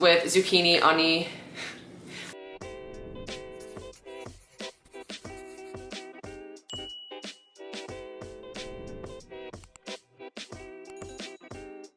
with zucchini, onion.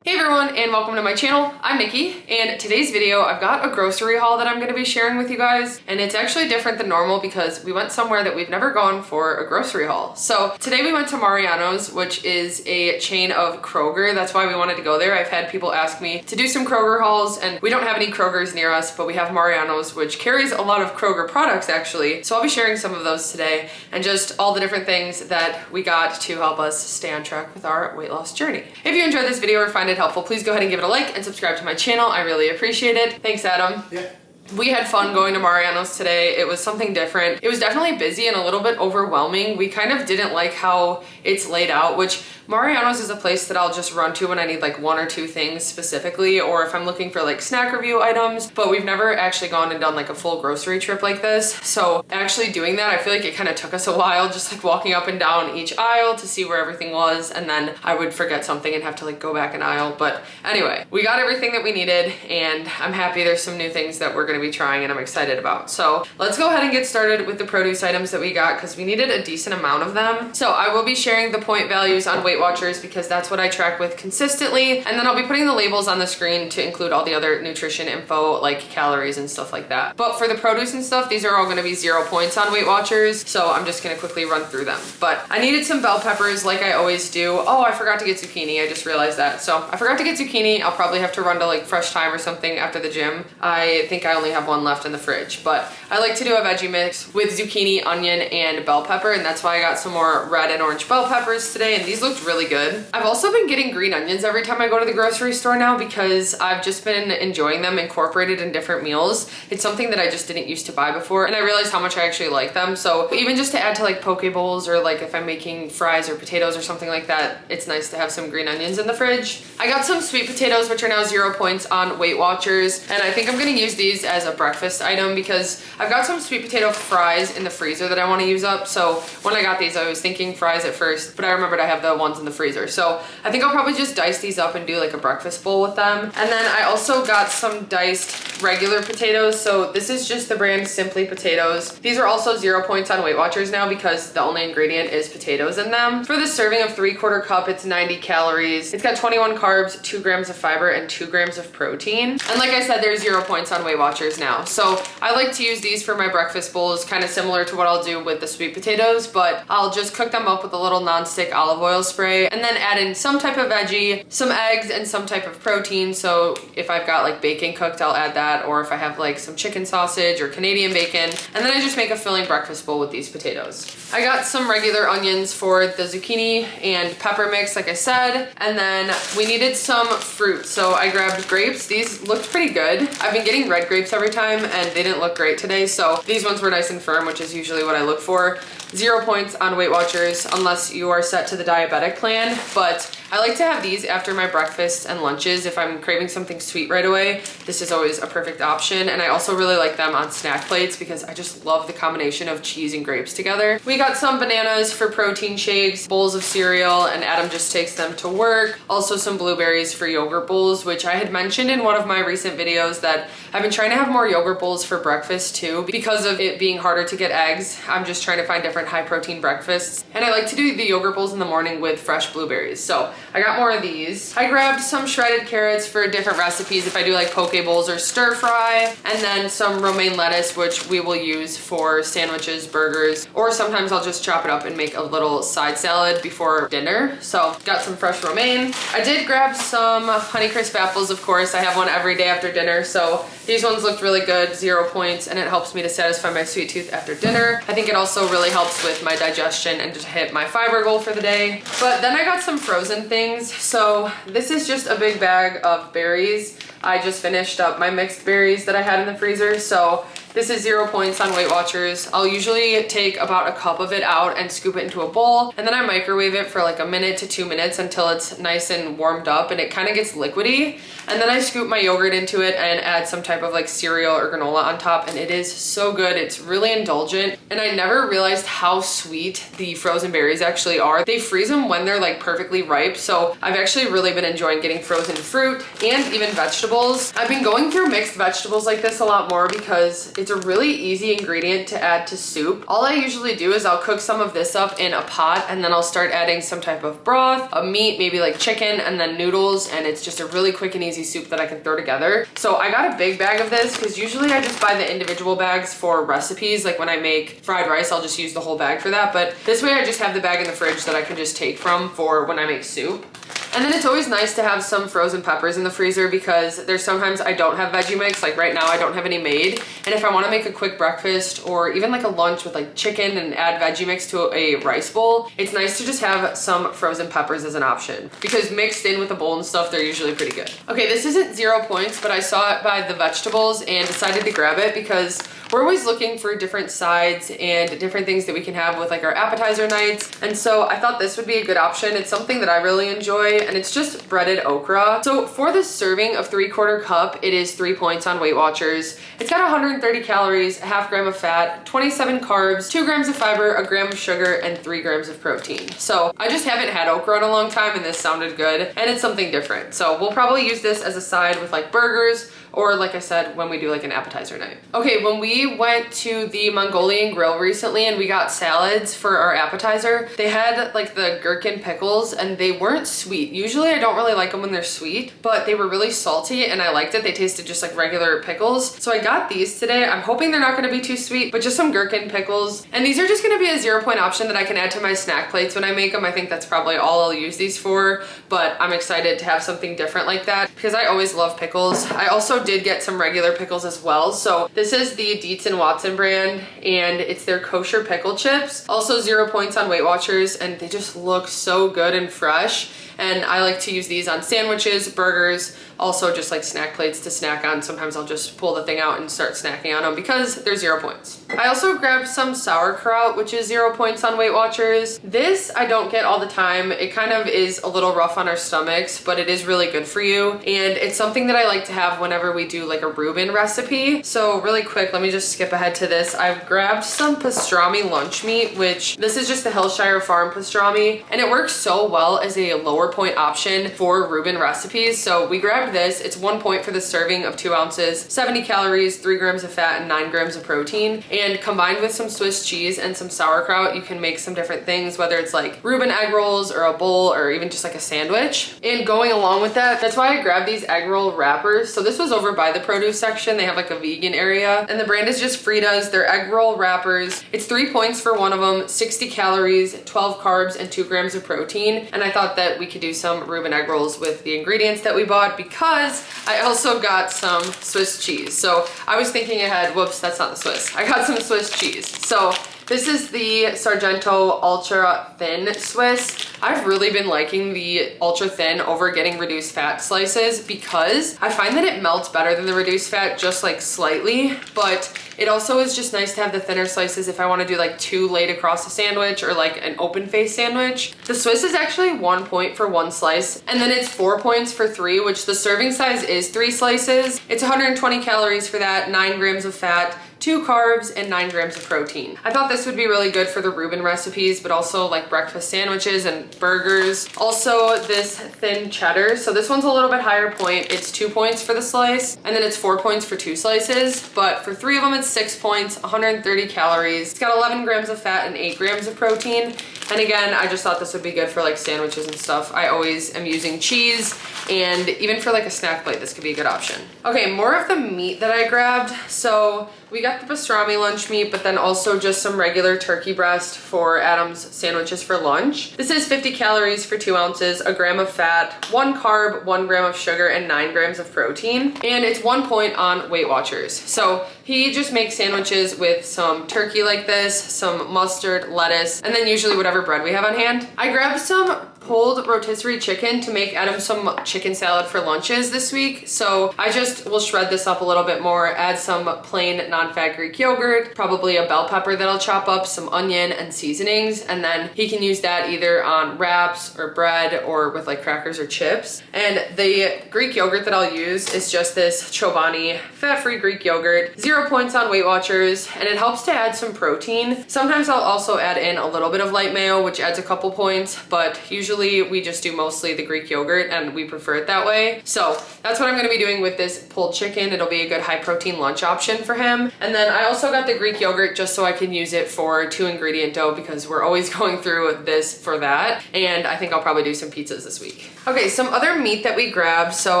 Hey everyone, and welcome to my channel. I'm Nikki, and today's video I've got a grocery haul that I'm going to be sharing with you guys, and it's actually different than normal because we went somewhere that we've never gone for a grocery haul. So today we went to Mariano's, which is a chain of Kroger. That's why we wanted to go there. I've had people ask me to do some Kroger hauls, and we don't have any Krogers near us, but we have Mariano's, which carries a lot of Kroger products actually. So I'll be sharing some of those today and just all the different things that we got to help us stay on track with our weight loss journey. If you enjoyed this video or find it helpful, please go ahead and give it a like and subscribe to my channel. I really appreciate it. Thanks, Adam. Yeah. We had fun going to Mariano's today. It was something different. It was definitely busy and a little bit overwhelming. We kind of didn't like how it's laid out, which Mariano's is a place that I'll just run to when I need like one or two things specifically, or if I'm looking for like snack review items, but we've never actually gone and done like a full grocery trip like this. So actually doing that, I feel like it kind of took us a while, just like walking up and down each aisle to see where everything was, and then I would forget something and have to like go back an aisle. But anyway, we got everything that we needed, and I'm happy there's some new things that we're gonna be trying and I'm excited about. So let's go ahead and get started with the produce items that we got because we needed a decent amount of them. So I will be sharing the point values on WeightWatchers because that's what I track with consistently, and then I'll be putting the labels on the screen to include all the other nutrition info like calories and stuff like that. But for the produce and stuff, these are all going to be 0 points on WeightWatchers, so I'm just going to quickly run through them. But I needed some bell peppers like I always do. Oh, I forgot to get zucchini. I just realized that. So I forgot to get zucchini. I'll probably have to run to like Fresh Time or something after the gym. I think I only have one left in the fridge, but I like to do a veggie mix with zucchini, onion, and bell pepper, and that's why I got some more red and orange bell peppers today, and these looked really good. I've also been getting green onions every time I go to the grocery store now because I've just been enjoying them incorporated in different meals. It's something that I just didn't used to buy before, and I realized how much I actually like them. So even just to add to like poke bowls, or like if I'm making fries or potatoes or something like that, it's nice to have some green onions in the fridge. I got some sweet potatoes, which are now 0 points on WeightWatchers, and I think I'm gonna use these as a breakfast item because I've got some sweet potato fries in the freezer that I want to use up. So when I got these, I was thinking fries at first, but I remembered I have the ones in the freezer. So I think I'll probably just dice these up and do like a breakfast bowl with them. And then I also got some diced regular potatoes. So this is just the brand Simply Potatoes. These are also 0 points on WeightWatchers now because the only ingredient is potatoes in them. For the serving of 3/4 cup, it's 90 calories. It's got 21 carbs, 2 grams of fiber, and 2 grams of protein. And like I said, there's 0 points on WeightWatchers now. So I like to use these for my breakfast bowls, kind of similar to what I'll do with the sweet potatoes, but I'll just cook them up with a little non-stick olive oil spray and then add in some type of veggie, some eggs, and some type of protein. So if I've got like bacon cooked, I'll add that, or if I have like some chicken sausage or Canadian bacon, and then I just make a filling breakfast bowl with these potatoes. I got some regular onions for the zucchini and pepper mix, like I said, and then we needed some fruit. So I grabbed grapes. These looked pretty good. I've been getting red grapes every time and they didn't look great today, so these ones were nice and firm, which is usually what I look for. 0 points on WeightWatchers unless you are set to the diabetic plan, but I like to have these after my breakfasts and lunches. If I'm craving something sweet right away, this is always a perfect option. And I also really like them on snack plates because I just love the combination of cheese and grapes together. We got some bananas for protein shakes, bowls of cereal, and Adam just takes them to work. Also some blueberries for yogurt bowls, which I had mentioned in one of my recent videos that I've been trying to have more yogurt bowls for breakfast too because of it being harder to get eggs. I'm just trying to find different high protein breakfasts, and I like to do the yogurt bowls in the morning with fresh blueberries. So I got more of these. I grabbed some shredded carrots for different recipes if I do like poke bowls or stir fry, and then some romaine lettuce, which we will use for sandwiches, burgers, or sometimes I'll just chop it up and make a little side salad before dinner. So got some fresh romaine. I did grab some Honeycrisp apples, of course. I have one every day after dinner, so these ones looked really good, 0 points, and it helps me to satisfy my sweet tooth after dinner. I think it also really helps with my digestion and to hit my fiber goal for the day. But then I got some frozen things. So this is just a big bag of berries. I just finished up my mixed berries that I had in the freezer. So this is 0 points on WeightWatchers. I'll usually take about a cup of it out and scoop it into a bowl, and then I microwave it for like 1 to 2 minutes until it's nice and warmed up and it kind of gets liquidy. And then I scoop my yogurt into it and add some type of like cereal or granola on top, and it is so good. It's really indulgent, and I never realized how sweet the frozen berries actually are. They freeze them when they're like perfectly ripe. So I've actually really been enjoying getting frozen fruit and even vegetables. I've been going through mixed vegetables like this a lot more because it's a really easy ingredient to add to soup. All I usually do is I'll cook some of this up in a pot and then I'll start adding some type of broth, a meat, maybe like chicken, and then noodles, and it's just a really quick and easy soup that I can throw together. So I got a big bag of this because usually I just buy the individual bags for recipes. Like when I make fried rice, I'll just use the whole bag for that. But this way I just have the bag in the fridge that I can just take from for when I make soup. And then it's always nice to have some frozen peppers in the freezer because there's sometimes I don't have veggie mix. Like right now I don't have any made. And if I want to make a quick breakfast or even like a lunch with like chicken and add veggie mix to a rice bowl, it's nice to just have some frozen peppers as an option because mixed in with the bowl and stuff, they're usually pretty good. Okay, this isn't 0 points, but I saw it by the vegetables and decided to grab it because we're always looking for different sides and different things that we can have with like our appetizer nights. And so I thought this would be a good option. It's something that I really enjoy, and it's just breaded okra. So for this serving of 3/4 cup, it is 3 points on WeightWatchers. It's got 130 calories, a half gram of fat, 27 carbs, 2 grams of fiber, a gram of sugar, and 3 grams of protein. So I just haven't had okra in a long time and this sounded good, and it's something different. So we'll probably use this as a side with like burgers, or like I said, when we do like an appetizer night. Okay, when we went to the Mongolian grill recently and we got salads for our appetizer, they had like the gherkin pickles and they weren't sweet. Usually I don't really like them when they're sweet, but they were really salty and I liked it. They tasted just like regular pickles. So I got these today. I'm hoping they're not gonna be too sweet, but just some gherkin pickles. And these are just gonna be a 0 point option that I can add to my snack plates when I make them. I think that's probably all I'll use these for, but I'm excited to have something different like that because I always love pickles. I also did get some regular pickles as well. So this is the Dietz & Watson brand and it's their kosher pickle chips. Also 0 points on WeightWatchers, and they just look so good and fresh. And I like to use these on sandwiches, burgers, also just like snack plates to snack on. Sometimes I'll just pull the thing out and start snacking on them because they're 0 points. I also grabbed some sauerkraut, which is 0 points on WeightWatchers. This I don't get all the time. It kind of is a little rough on our stomachs, but it is really good for you. And it's something that I like to have whenever we do like a Reuben recipe. So really quick, let me just skip ahead to this. I've grabbed some pastrami lunch meat, which this is just the Hillshire Farm pastrami, and it works so well as a lower point option for Reuben recipes. So we grabbed this. It's 1 point for the serving of 2 ounces, 70 calories, 3 grams of fat, and 9 grams of protein. And combined with some Swiss cheese and some sauerkraut, you can make some different things, whether it's like Reuben egg rolls or a bowl or even just like a sandwich. And going along with that, that's why I grabbed these egg roll wrappers. So this was over by the produce section. They have like a vegan area, and the brand is just Frida's. They're egg roll wrappers. It's 3 points for one of them, 60 calories, 12 carbs, and 2 grams of protein. And I thought that we could do some Reuben egg rolls with the ingredients that we bought because I also got some Swiss cheese. So I was thinking ahead, whoops, that's not the Swiss. I got some Swiss cheese. So this is the Sargento Ultra Thin Swiss. I've really been liking the ultra thin over getting reduced fat slices because I find that it melts better than the reduced fat, just like slightly, but it also is just nice to have the thinner slices if I want to do like 2 laid across a sandwich or like an open face sandwich. The Swiss is actually 1 point for 1 slice, and then it's 4 points for 3, which the serving size is 3 slices. It's 120 calories for that, 9 grams of fat, 2 carbs, and 9 grams of protein. I thought this would be really good for the Reuben recipes, but also like breakfast sandwiches and burgers. Also this thin cheddar. So this one's a little bit higher point. It's 2 points for the slice, and then it's 4 points for 2 slices. But for 3 of them, it's 6 points, 130 calories. It's got 11 grams of fat and 8 grams of protein. And again, I just thought this would be good for like sandwiches and stuff. I always am using cheese, and even for like a snack plate, this could be a good option. Okay, more of the meat that I grabbed. So we got the pastrami lunch meat, but then also just some regular turkey breast for Adam's sandwiches for lunch. This is 50 calories for 2 ounces, a gram of fat, 1 carb, 1 gram of sugar, and 9 grams of protein. And it's 1 point on WeightWatchers. So he just makes sandwiches with some turkey like this, some mustard, lettuce, and then usually whatever bread we have on hand. I grabbed some pulled rotisserie chicken to make Adam some chicken salad for lunches this week. So I just will shred this up a little bit more, add some plain non-fat Greek yogurt, probably a bell pepper that I'll chop up, some onion and seasonings, and then he can use that either on wraps or bread or with like crackers or chips. And the Greek yogurt that I'll use is just this Chobani fat-free Greek yogurt, 0 points on Weight Watchers, and it helps to add some protein. Sometimes I'll also add in a little bit of light mayo, which adds a couple points, but usually we just do mostly the Greek yogurt and we prefer it that way. So that's what I'm gonna be doing with this pulled chicken. It'll be a good high protein lunch option for him. And then I also got the Greek yogurt just so I can use it for 2-ingredient dough because we're always going through this for that. And I think I'll probably do some pizzas this week. Okay, some other meat that we grabbed. So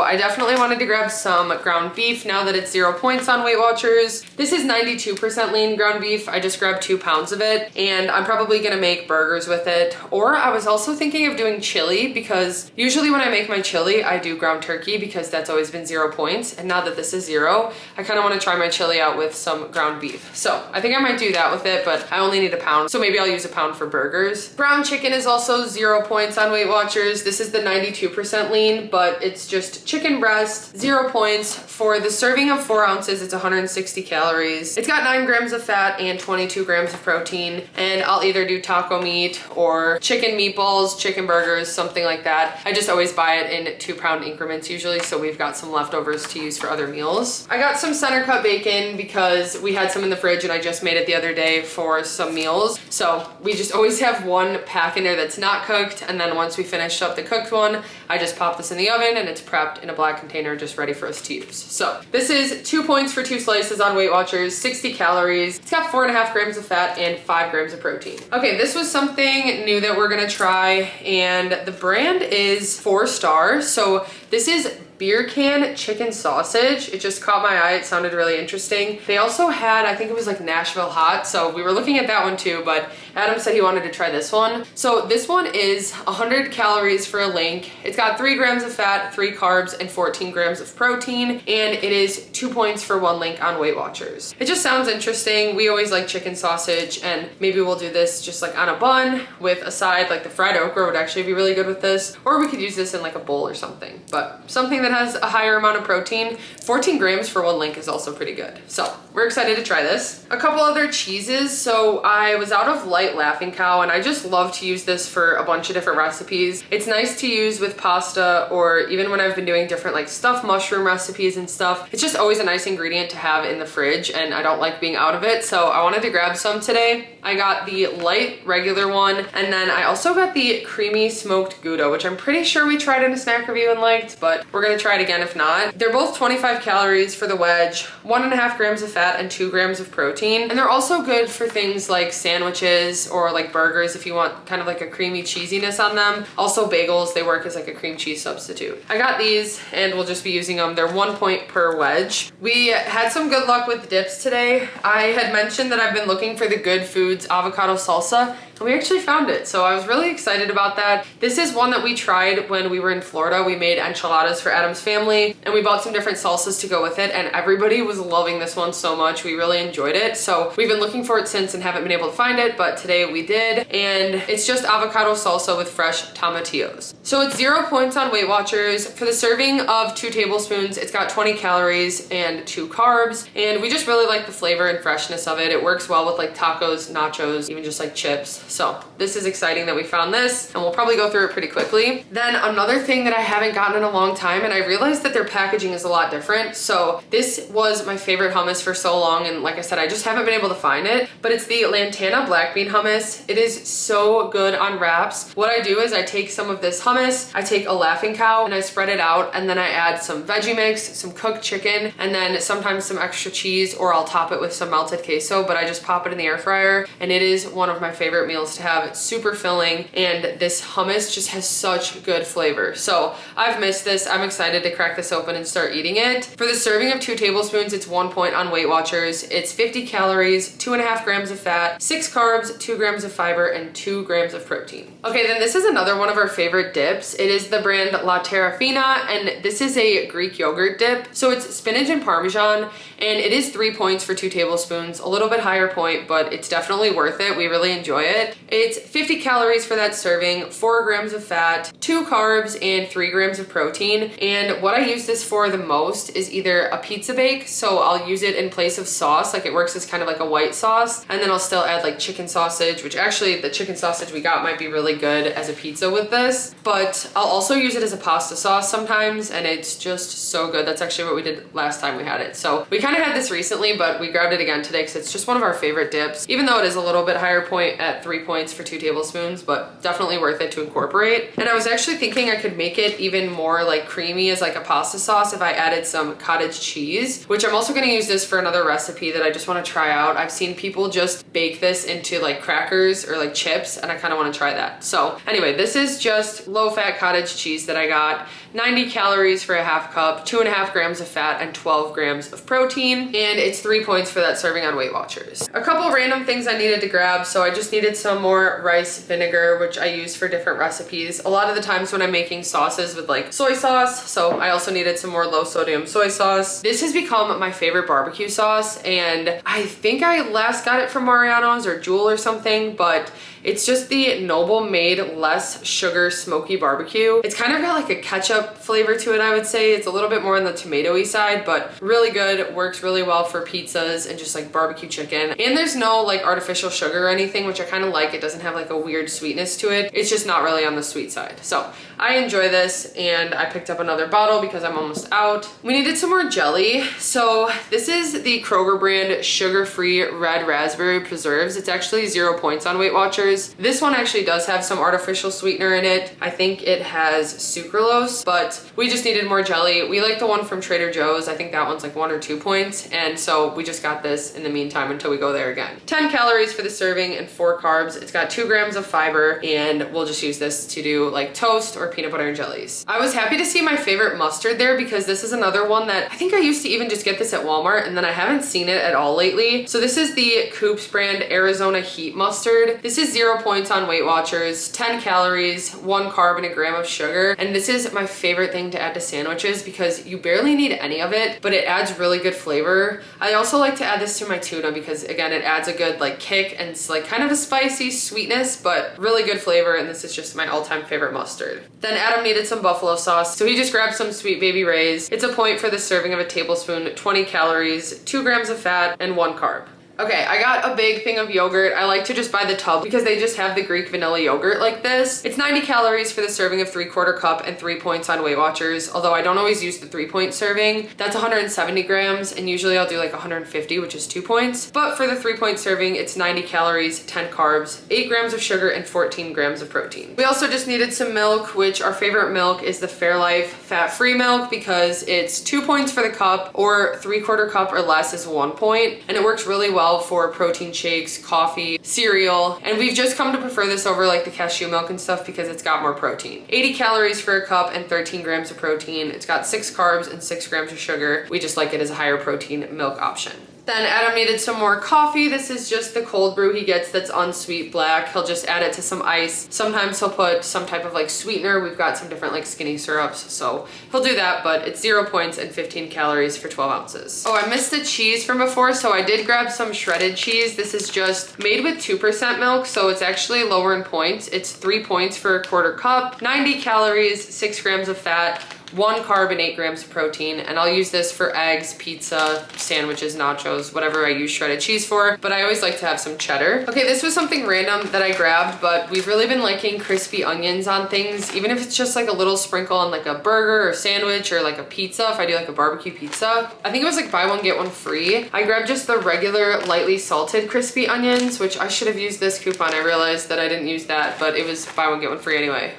I definitely wanted to grab some ground beef now that it's 0 points on Weight Watchers. This is 92% lean ground beef. I just grabbed 2 pounds of it and I'm probably gonna make burgers with it. Or I was also thinking of doing chili because usually when I make my chili, I do ground turkey because that's always been 0 points. And now that this is 0, I kind of want to try my chili out with some ground beef. So I think I might do that with it, but I only need a pound. So maybe I'll use a pound for burgers. Brown chicken is also 0 points on Weight Watchers. This is the 92% lean, but it's just chicken breast, 0 points. For the serving of 4 ounces, it's 160 calories. It's got 9 grams of fat and 22 grams of protein. And I'll either do taco meat or chicken meatballs, chicken burgers, something like that. I just always buy it in 2-pound increments usually, so we've got some leftovers to use for other meals. I got some center cut bacon because we had some in the fridge and I just made it the other day for some meals. So we just always have 1 pack in there that's not cooked, and then once we finish up the cooked one, I just pop this in the oven and it's prepped in a black container just ready for us to use. So this is 2 points for 2 slices on Weight Watchers, 60 calories. It's got 4.5 grams of fat and 5 grams of protein. Okay, this was something new that we're gonna try, and the brand is 4 Star. So this is beer can chicken sausage. It just caught my eye. It sounded really interesting. They also had, I think it was like Nashville hot. So we were looking at that one too, but Adam said he wanted to try this one. So this one is 100 calories for a link. It's got 3 grams of fat, 3 carbs, and 14 grams of protein. And it is 2 points for 1 link on Weight Watchers. It just sounds interesting. We always like chicken sausage, and maybe we'll do this just like on a bun with a side, like the fried okra would actually be really good with this. Or we could use this in like a bowl or something, but something that has a higher amount of protein. 14 grams for 1 link is also pretty good. So we're excited to try this. A couple other cheeses. So I was out of light Laughing Cow and I just love to use this for a bunch of different recipes. It's nice to use with pasta, or even when I've been doing different like stuffed mushroom recipes and stuff. It's just always a nice ingredient to have in the fridge and I don't like being out of it. So I wanted to grab some today. I got the light regular one, and then I also got the creamy smoked Gouda, which I'm pretty sure we tried in a snack review and liked, but we're gonna try it again if not. They're both 25 calories for the wedge, 1.5 grams of fat and 2 grams of protein. And they're also good for things like sandwiches or like burgers if you want kind of like a creamy cheesiness on them. Also bagels, they work as like a cream cheese substitute. I got these and we'll just be using them. They're 1 point per wedge. We had some good luck with dips today. I had mentioned that I've been looking for the Good Foods avocado salsa, and we actually found it. So I was really excited about that. This is one that we tried when we were in Florida. We made enchiladas for Adam's family and we bought some different salsas to go with it, and everybody was loving this one so much. We really enjoyed it. So we've been looking for it since and haven't been able to find it, but today we did. And it's just avocado salsa with fresh tomatillos. So it's 0 points on Weight Watchers. For the serving of 2 tablespoons, it's got 20 calories and 2 carbs. And we just really like the flavor and freshness of it. It works well with like tacos, nachos, even just like chips. So this is exciting that we found this, and we'll probably go through it pretty quickly. Then another thing that I haven't gotten in a long time, and I realized that their packaging is a lot different. So this was my favorite hummus for so long, and like I said, I just haven't been able to find it, but it's the Lantana black bean hummus. It is so good on wraps. What I do is I take some of this hummus, I take a Laughing Cow, and I spread it out, and then I add some veggie mix, some cooked chicken, and then sometimes some extra cheese, or I'll top it with some melted queso, but I just pop it in the air fryer, and it is one of my favorite meals to have. It's super filling, and this hummus just has such good flavor. So I've missed this. I'm excited to crack this open and start eating it. For the serving of 2 tablespoons, it's 1 point on Weight Watchers. It's 50 calories, 2.5 grams of fat, 6 carbs, 2 grams of fiber, and 2 grams of protein. Okay, then this is another one of our favorite dips. It is the brand La Terrafina, and this is a Greek yogurt dip. So it's spinach and Parmesan, and it is 3 points for 2 tablespoons, a little bit higher point, but it's definitely worth it. We really enjoy it. it. It's 50 calories for that serving, 4 grams of fat, 2 carbs, and 3 grams of protein. And what I use this for the most is either a pizza bake, so I'll use it in place of sauce, like it works as kind of like a white sauce, and then I'll still add like chicken sausage, which actually the chicken sausage we got might be really good as a pizza with this, but I'll also use it as a pasta sauce sometimes, and it's just so good. That's actually what we did last time we had it. So we kind of had this recently, but we grabbed it again today because it's just one of our favorite dips, even though it is a little bit higher point at 3 points for 2 tablespoons, but definitely worth it to incorporate. And I was actually thinking I could make it even more like creamy as like a pasta sauce if I added some cottage cheese, which I'm also going to use this for another recipe that I just want to try out. I've seen people just bake this into like crackers or like chips, and I kind of want to try that. So anyway, this is just low-fat cottage cheese that I got. 90 calories for a half cup, 2.5 grams of fat, and 12 grams of protein. And it's 3 points for that serving on Weight Watchers. A couple random things I needed to grab. So I just needed some more rice vinegar, which I use for different recipes. A lot of the times when I'm making sauces with like soy sauce, so I also needed some more low sodium soy sauce. This has become my favorite barbecue sauce, and I think I last got it from Mariano's or Jewel or something, but it's just the Noble made less sugar smoky barbecue. It's kind of got like a ketchup flavor to it, I would say. It's a little bit more on the tomatoey side, but really good. Works really well for pizzas and just like barbecue chicken. And there's no like artificial sugar or anything, which I kind of like. It doesn't have like a weird sweetness to it. It's just not really on the sweet side. So I enjoy this, and I picked up another bottle because I'm almost out. We needed some more jelly. So this is the Kroger brand sugar-free red raspberry preserves. It's actually 0 points on Weight Watchers. This one actually does have some artificial sweetener in it. I think it has sucralose, but we just needed more jelly. We like the one from Trader Joe's. I think that one's like 1 or 2 points. And so we just got this in the meantime until we go there again. 10 calories for the serving and 4 carbs. It's got 2 grams of fiber, and we'll just use this to do like toast or peanut butter and jellies. I was happy to see my favorite mustard there because this is another one that I think I used to even just get this at Walmart, and then I haven't seen it at all lately. So this is the Coops brand Arizona Heat Mustard. This is 0 points on Weight Watchers, 10 calories, 1 carb, and a gram of sugar. And this is my favorite thing to add to sandwiches because you barely need any of it, but it adds really good flavor. I also like to add this to my tuna because again, it adds a good like kick, and it's like kind of a spicy sweetness, but really good flavor. And this is just my all-time favorite mustard. Then Adam needed some buffalo sauce, so he just grabbed some Sweet Baby Ray's. It's a point for the serving of a tablespoon, 20 calories, 2 grams of fat, and 1 carb. Okay, I got a big thing of yogurt. I like to just buy the tub because they just have the Greek vanilla yogurt like this. It's 90 calories for the serving of 3/4 cup and 3 points on Weight Watchers, although I don't always use the 3-point serving. That's 170 grams, and usually I'll do like 150, which is 2 points. But for the 3-point serving, it's 90 calories, 10 carbs, 8 grams of sugar, and 14 grams of protein. We also just needed some milk, which our favorite milk is the Fairlife fat-free milk because it's 2 points for the cup, or 3/4 cup or less is 1 point, and it works really well for protein shakes, coffee, cereal, and we've just come to prefer this over like the cashew milk and stuff because it's got more protein. 80 calories for a cup and 13 grams of protein. It's got 6 carbs and 6 grams of sugar. We just like it as a higher protein milk option. Then Adam needed some more coffee. This is just the cold brew he gets that's unsweet black. He'll just add it to some ice. Sometimes he'll put some type of like sweetener. We've got some different like skinny syrups, so he'll do that, but it's 0 points and 15 calories for 12 ounces. Oh, I missed the cheese from before, so I did grab some shredded cheese. This is just made with 2% milk, so it's actually lower in points. It's 3 points for a 1/4 cup, 90 calories, 6 grams of fat, 1 carb, and 8 grams of protein. And I'll use this for eggs, pizza, sandwiches, nachos, whatever I use shredded cheese for, but I always like to have some cheddar. Okay, this was something random that I grabbed, but we've really been liking crispy onions on things, even if it's just like a little sprinkle on like a burger or sandwich or like a pizza, if I do like a barbecue pizza. I think it was like buy one, get one free. I grabbed just the regular lightly salted crispy onions, which I should have used this coupon. I realized that I didn't use that, but it was buy one, get one free anyway.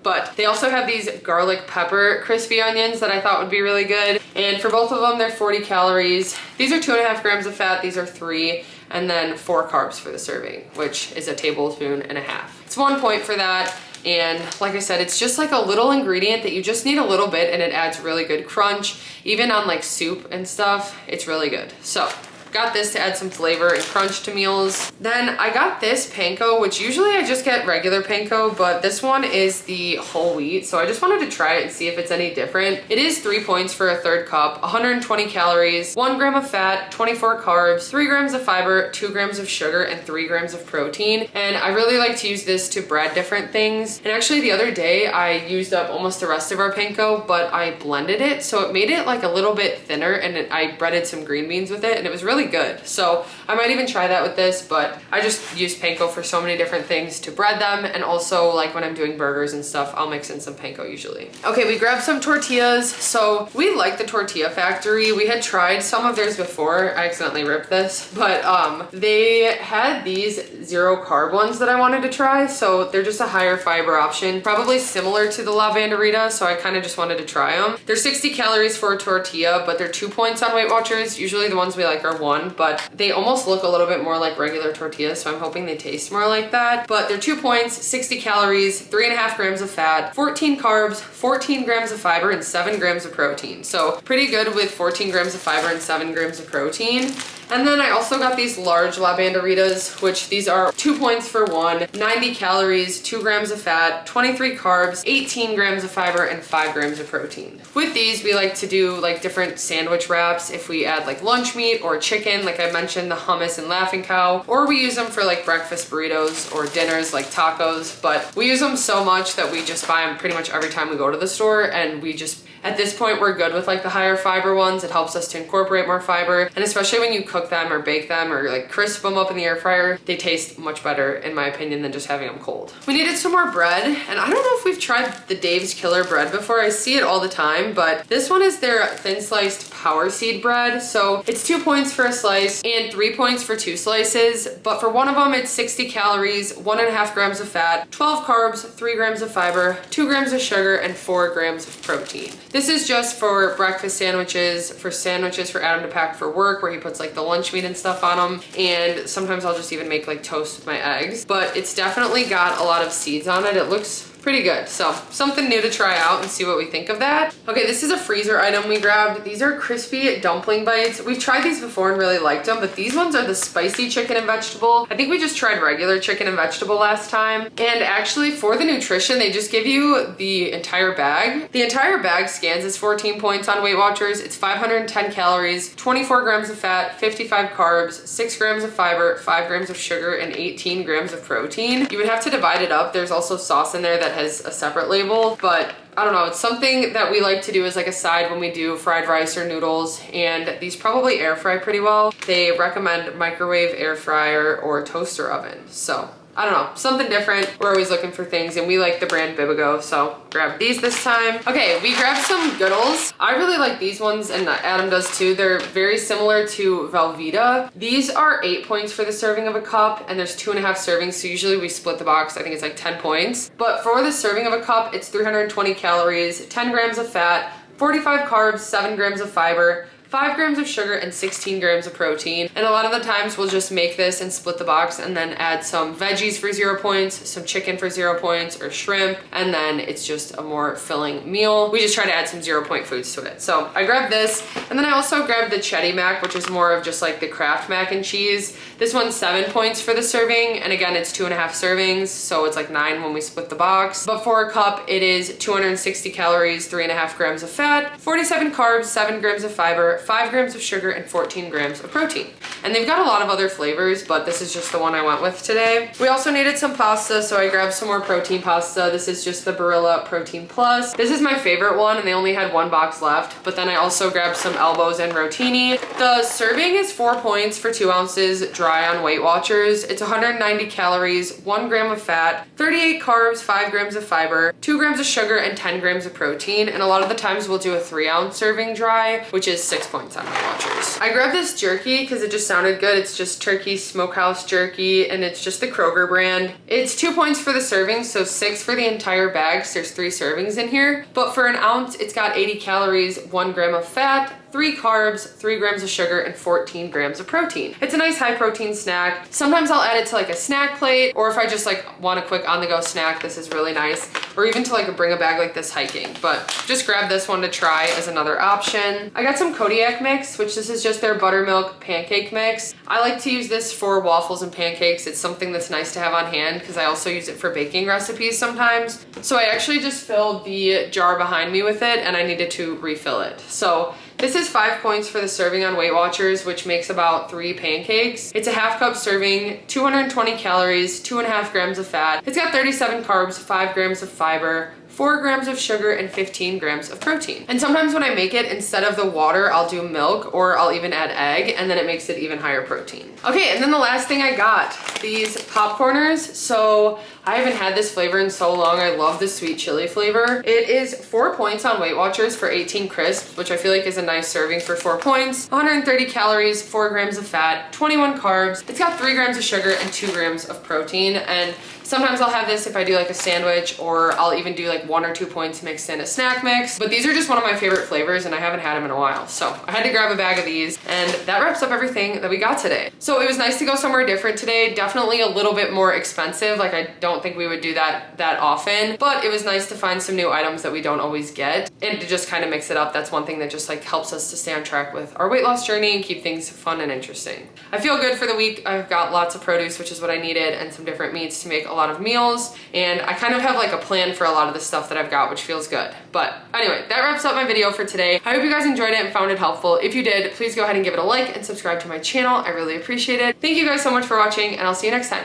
But they also have these garlic pepper crispy onions that I thought would be really good. And for both of them, they're 40 calories. These are 2.5 grams of fat. These are 3, and then 4 carbs for the serving, which is a tablespoon and a half. It's 1 point for that. And like I said, it's just like a little ingredient that you just need a little bit, and it adds really good crunch. Even on like soup and stuff, it's really good. So got this to add some flavor and crunch to meals. Then I got this panko, which usually I just get regular panko, but this one is the whole wheat. So I just wanted to try it and see if it's any different. It is 3 points for a third cup, 120 calories, 1 gram of fat, 24 carbs, 3 grams of fiber, 2 grams of sugar, and 3 grams of protein. And I really like to use this to bread different things. And actually the other day I used up almost the rest of our panko, but I blended it. So it made it like a little bit thinner, and I breaded some green beans with it, and it was really good. So I might even try that with this, but I just use panko for so many different things to bread them. And also like when I'm doing burgers and stuff, I'll mix in some panko usually. Okay, we grabbed some tortillas. So we like the Tortilla Factory. We had tried some of theirs before. I accidentally ripped this, but they had these 0 carb ones that I wanted to try. So they're just a higher fiber option, probably similar to the La Banderita. So I kind of just wanted to try them. They're 60 calories for a tortilla, but they're 2 points on Weight Watchers. Usually the ones we like are 1, but they almost look a little bit more like regular tortillas. So I'm hoping they taste more like that, but they're 2 points, 60 calories, 3.5 grams of fat, 14 carbs, 14 grams of fiber, and 7 grams of protein. So pretty good with 14 grams of fiber and 7 grams of protein. And then I also got these large La Banderitas, which these are 2 points for 1, 90 calories, 2 grams of fat, 23 carbs, 18 grams of fiber, and 5 grams of protein. With these, we like to do like different sandwich wraps if we add like lunch meat or chicken, like I mentioned, the hummus and Laughing Cow, or we use them for like breakfast burritos or dinners like tacos. But we use them so much that we just buy them pretty much every time we go to the store, and we just, at this point, we're good with like the higher fiber ones. It helps us to incorporate more fiber, and especially when you cook them or bake them or like crisp them up in the air fryer, they taste much better in my opinion than just having them cold. We needed some more bread, and I don't know if we've tried the Dave's Killer bread before. I see it all the time, but this one is their thin sliced power seed bread. So it's 2 points for a slice and 3 points for 2 slices, but for one of them it's 60 calories, 1.5 grams of fat, 12 carbs, 3 grams of fiber, 2 grams of sugar, and 4 grams of protein. This is just for breakfast sandwiches for Adam to pack for work, where he puts like the lunch meat and stuff on them. And sometimes I'll just even make like toast with my eggs, but it's definitely got a lot of seeds on it. It looks pretty good. So something new to try out and see what we think of that. Okay, this is a freezer item we grabbed. These are crispy dumpling bites. We've tried these before and really liked them, but these ones are the spicy chicken and vegetable. I think we just tried regular chicken and vegetable last time. And actually for the nutrition, they just give you the entire bag. The entire bag scans as 14 points on Weight Watchers. It's 510 calories, 24 grams of fat, 55 carbs, 6 grams of fiber, 5 grams of sugar, and 18 grams of protein. You would have to divide it up. There's also sauce in there that has a separate label, but I don't know, it's something that we like to do as like a side when we do fried rice or noodles, and these probably air fry pretty well. They recommend microwave, air fryer, or toaster oven. So I don't know, something different. We're always looking for things, and we like the brand Bibigo, so grab these this time. Okay, we grabbed some Goodles. I really like these ones, and Adam does too. They're very similar to Velveeta. These are 8 points for the serving of a cup, and there's 2.5 servings, so usually we split the box. I think it's like 10 points. But for the serving of a cup, it's 320 calories, 10 grams of fat, 45 carbs, 7 grams of fiber, 5 grams of sugar, and 16 grams of protein. And a lot of the times we'll just make this and split the box and then add some veggies for 0 points, some chicken for 0 points, or shrimp, and then it's just a more filling meal. We just try to add some 0 point foods to it. So I grabbed this, and then I also grabbed the Chetty Mac, which is more of just like the Kraft mac and cheese. This one's 7 points for the serving, and again, it's 2.5 servings, so it's like 9 when we split the box. But for a cup, it is 260 calories, 3.5 grams of fat, 47 carbs, 7 grams of fiber, 5 grams of sugar, and 14 grams of protein. And they've got a lot of other flavors, but this is just the one I went with today. We also needed some pasta, so I grabbed some more protein pasta. This is just the Barilla Protein Plus. This is my favorite one, and they only had 1 box left, but then I also grabbed some elbows and rotini. The serving is 4 points for 2 ounces dry on Weight Watchers. It's 190 calories, 1 gram of fat, 38 carbs, 5 grams of fiber, 2 grams of sugar, and 10 grams of protein. And a lot of the times we'll do a 3-ounce serving dry, which is 6 points on Weight Watchers. I grabbed this jerky because it just sounded good. It's just turkey smokehouse jerky, and it's just the Kroger brand. It's 2 points for the serving, so 6 for the entire bag, so there's 3 servings in here. But for an ounce, it's got 80 calories, 1 gram of fat, 3 carbs, 3 grams of sugar, and 14 grams of protein. It's a nice high protein snack. Sometimes I'll add it to like a snack plate, or if I just like want a quick on the go snack, this is really nice. Or even to like bring a bag like this hiking. But just grab this one to try as another option. I got some Kodiak mix, which this is just their buttermilk pancake mix. I like to use this for waffles and pancakes. It's something that's nice to have on hand because I also use it for baking recipes sometimes. So I actually just filled the jar behind me with it and I needed to refill it. So this is 5 points for the serving on WeightWatchers, which makes about 3 pancakes. It's a half cup serving, 220 calories, 2.5 grams of fat. It's got 37 carbs, 5 grams of fiber, 4 grams of sugar, and 15 grams of protein. And sometimes when I make it, instead of the water, I'll do milk, or I'll even add egg, and then it makes it even higher protein. Okay, and then the last thing I got, these popcorners. So I haven't had this flavor in so long. I love the sweet chili flavor. It is 4 points on WeightWatchers for 18 crisps, which I feel like is a nice serving for 4 points. 130 calories, 4 grams of fat, 21 carbs. It's got 3 grams of sugar and 2 grams of protein. And sometimes I'll have this if I do like a sandwich, or I'll even do like 1 or 2 points mixed in a snack mix. But these are just one of my favorite flavors and I haven't had them in a while. So I had to grab a bag of these, and that wraps up everything that we got today. So it was nice to go somewhere different today. Definitely a little bit more expensive. Like I don't think we would do that often, but it was nice to find some new items that we don't always get and to just kind of mix it up. That's one thing that just like helps us to stay on track with our weight loss journey and keep things fun and interesting. I feel good for the week. I've got lots of produce, which is what I needed, and some different meats to make a lot of meals. And I kind of have like a plan for a lot of the stuff that I've got, which feels good. But anyway, that wraps up my video for today. I hope you guys enjoyed it and found it helpful. If you did, please go ahead and give it a like and subscribe to my channel. I really appreciate it. Thank you guys so much for watching, and I'll see you next time.